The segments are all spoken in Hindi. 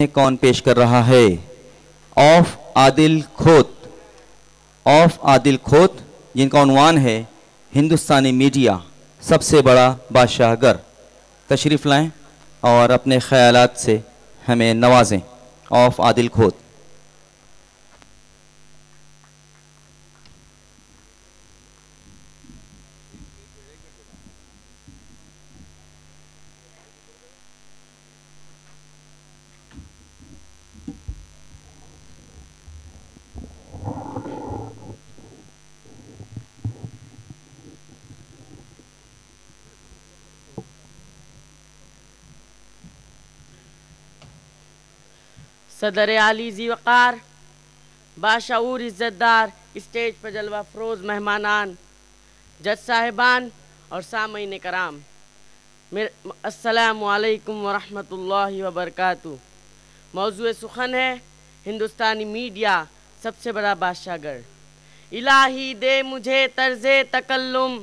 कौन पेश कर रहा है? ऑफ आदिल खोत, जिनका उन्वान है हिंदुस्तानी मीडिया सबसे बड़ा बादशाहगर। तशरीफ़ लाएं और अपने ख्यालात से हमें नवाजें। ऑफ आदिल खोत। सदर आली ज़ी वक़ार, बाशऊर इज़्ज़तदार, स्टेज पर जलवा फ़रोज़ मेहमानान, जज साहिबान और सामीन कराम, अस्सलामु अलैकुम व रहमतुल्लाहि व बरकातुहू। मौज़ूए सुखन है हिंदुस्तानी मीडिया सबसे बड़ा बादशाहगर। इलाही दे मुझे तर्ज़े तकल्लुम,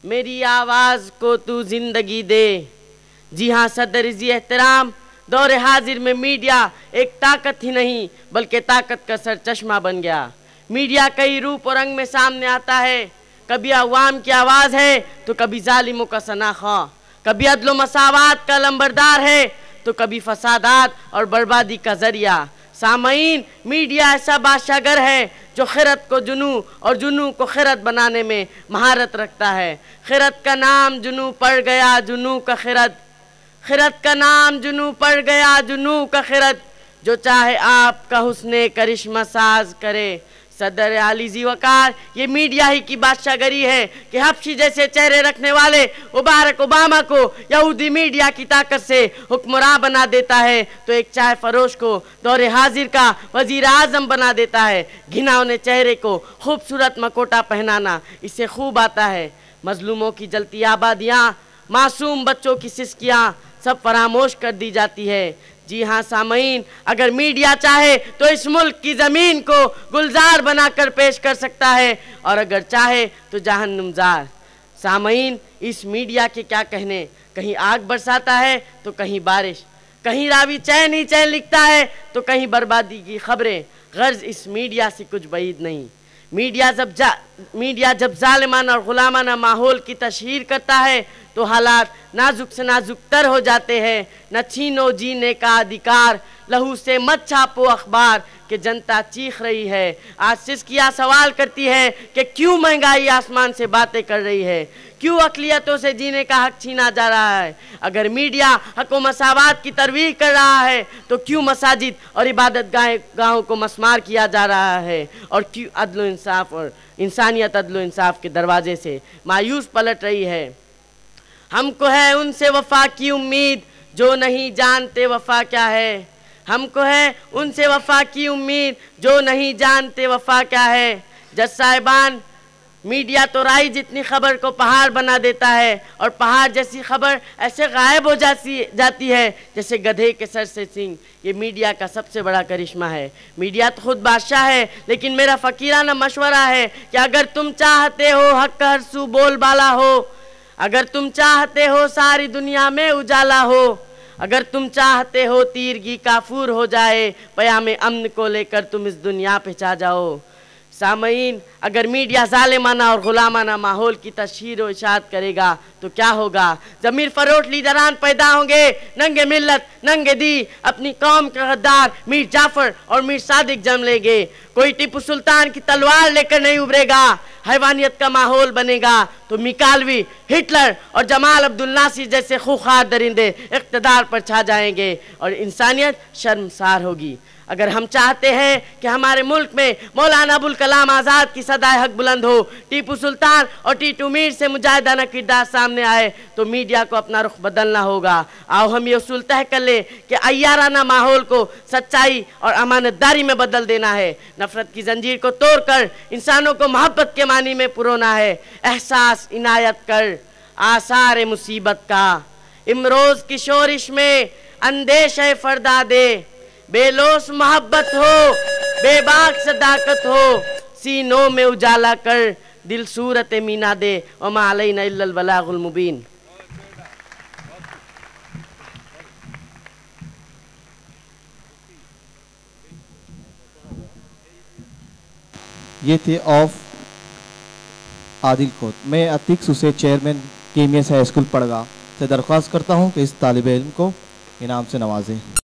मेरी आवाज़ को तू ज़िंदगी दे। जी हाँ सदर ज़ी एहतराम, दौरे हाजिर में मीडिया एक ताकत ही नहीं बल्कि ताकत का सरचश्मा बन गया। मीडिया कई रूप और रंग में सामने आता है। कभी अवाम की आवाज़ है तो कभी जालिमों का सनाखा, कभी अदलो मसावात का लंबरदार है तो कभी फसादात और बर्बादी का जरिया। सामईन, मीडिया ऐसा बादशाहगर है जो खिरत को जुनू और जुनू को खिरत बनाने में महारत रखता है। खिरत का नाम जुनू पड़ गया, जुनू का खिरत, खिरत का नाम जुनू पड़ गया, जुनू का खिरत, जो चाहे आपका हुस्ने करिश्मा साज करे। सदर आली ज़ी वक़ार, ये मीडिया ही की बादशाहगरी है कि हफ्शी जैसे चेहरे रखने वाले मुबारक ओबामा को यहूदी मीडिया की ताकत से हुक्मरान बना देता है तो एक चाय फरोश को दौरे हाजिर का वजीर आज़म बना देता है। घिनौने चेहरे को खूबसूरत मकोटा पहनाना इससे खूब आता है। मजलूमों की जलती आबादियाँ, मासूम बच्चों की सिसकियाँ सब फरामोश कर दी जाती है। जी हाँ सामईन, अगर मीडिया चाहे तो इस मुल्क की ज़मीन को गुलजार बनाकर पेश कर सकता है और अगर चाहे तो जहन्नुमज़ार। सामईन, इस मीडिया के क्या कहने, कहीं आग बरसाता है तो कहीं बारिश, कहीं रावी चैन ही चैन लिखता है तो कहीं बर्बादी की खबरें। गर्ज इस मीडिया से कुछ बईद नहीं। मीडिया जब जालिमाना और गुलामाना माहौल की तशहीर करता है तो हालात नाजुक से नाजुक तर हो जाते हैं। न छीनो जीने का अधिकार, लहू से मत छापो अखबार कि जनता चीख रही है। आज सिसकिया सवाल करती है कि क्यों महंगाई आसमान से बातें कर रही है, क्यों अक़लियतों से जीने का हक छीना जा रहा है। अगर मीडिया हक़ व मसावात की तरवीह कर रहा है तो क्यों मसाजिद और इबादत गाहों को मस्मार किया जा रहा है, और क्यों अदल इंसाफ और इंसानियत अदल इंसाफ के दरवाजे से मायूस पलट रही है। हमको है उनसे वफ़ा की उम्मीद जो नहीं जानते वफ़ा क्या है। हमको है उनसे वफ़ा की उम्मीद जो नहीं जानते वफ़ा क्या है। जज साहिबान, मीडिया तो राई जितनी खबर को पहाड़ बना देता है और पहाड़ जैसी खबर ऐसे गायब हो जाती है जैसे गधे के सर से सींग। ये मीडिया का सबसे बड़ा करिश्मा है। मीडिया तो खुद बादशाह है, लेकिन मेरा फ़कीराना मशवरा है कि अगर तुम चाहते हो हक हर सू बोलबाला हो, अगर तुम चाहते हो सारी दुनिया में उजाला हो, अगर तुम चाहते हो तीरगी काफूर हो जाए, पयामे अमन को लेकर तुम इस दुनिया पे छा जाओ। सामईन, अगर मीडिया जालिमाना और गुलामाना माहौल की तशहीर व इशाअत करेगा तो क्या होगा। ज़मीर फरोट लीडरान पैदा होंगे, नंगे मिल्लत नंगे दी अपनी कौम के गद्दार मीर जाफ़र और मीर सादिक जम लेंगे। कोई टिप्पू सुल्तान की तलवार लेकर नहीं उभरेगा। हैवानियत का माहौल बनेगा तो मिकालवी, हिटलर और जमाल अब्दुल नासिर जैसे खूंखार दरिंदे इक़्तिदार पर छा जाएंगे और इंसानियत शर्मसार होगी। अगर हम चाहते हैं कि हमारे मुल्क में मौलाना अबुल कलाम आज़ाद की सदाए हक बुलंद हो, टीपू सुल्तान और टीटू मीर से मुजाहिदाना किरदार सामने आए, तो मीडिया को अपना रुख बदलना होगा। आओ हम ये उसूल तय कर लें कि अय्याराना माहौल को सच्चाई और अमानतदारी में बदल देना है। नफरत की जंजीर को तोड़कर इंसानों को मोहब्बत के मानी में पुरोना है। एहसास इनायत कर आसार मुसीबत का, इमरोज़ की शोरिश में अंदेश है फरदा दे। बेलोस मोहब्बत हो, बेबाक सदाकत हो, सीनों में उजाला कर दिल सूरत मीना दे। वमा अलैना इल्लल बलागुल मुबीन। ये थे ऑफ आदिल खोत। मैं अतीक सुसे chairman KMS high school Padga से दरख्वास्त करता हूँ कि इस तालिब इल्म को इनाम से नवाजें।